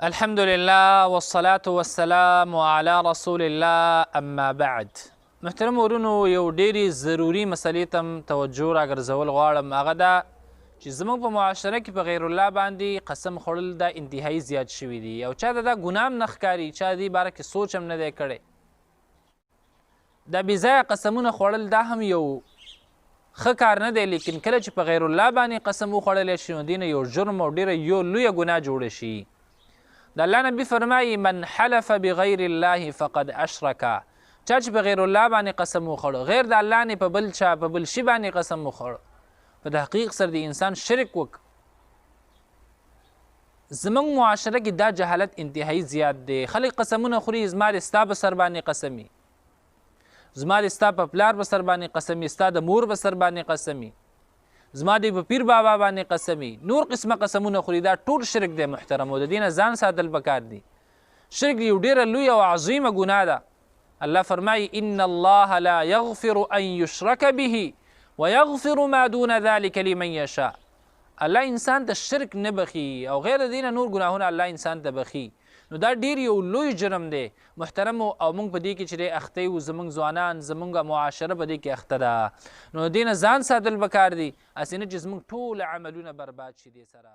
الحمد لله والصلاة والسلام على رسول الله اما بعد. محترم ورونو یو ډیرې ضروري مسلې ته توجه راګرځول غواړم، هغه دا چې زموږ په معاشره کې په غیر الله باندې قسم خوړل دا انتهایی زیات شوي دي او چا ته دا ګناه هم نه ښکاري، چا دې باره کې سوچ هم نه دی کړی. دا بېځایه قسمونه خوړل دا هم یو ښه کار نه دی، لیکن کله چې په غیر الله باندې قسم وخوړلی شي نو دې نه یو جرم او ډېره یو لویه ګناه جوړه شي. د الله نبي فرمایي من حلف بغیر الله فقد اشرکه، چا چې په غیر الله باندې قسم وخوړ، غیر د الله نه په بل چا په بل شي باندې قسم وخوړ، په تحقیق سره د انسان شرک وک. زموږ معاشره کې دا جهالت انتهایی زیات دی. خلک قسمونه خوري، زما د ستا په سر باندې قسمي، زما د ستا په پلار په سر باندې قسمي، ستا د مور په سر باندې قسمي، زما د په پیر بابا باندې قسمي، نور قسمه قسمونه خوري. دا ټول شرک دی محترم، او د دې نه ځان ساتل پکار دي. شرک یو ډېره لویه او عظیمه ګناه ده. الله فرمایي ان الله لا یغفر ان یشرک به ویغفر ما دون ذلك لمن یشاء. الله انسان ته شرک نه بخي او غیر د دې نه نور ګناهونه الله انسان ته بخي. نو دا ډیر یو لوی جرم دی محترم، او موږ په دې کې چې اخته یو، زموږ ځوانان زموږ معاشره په دې کې اخته ده. نو د دې نه ځان ساتل پکار دي، هسې نه چې زموږ ټول عملونه برباد شي دې سره.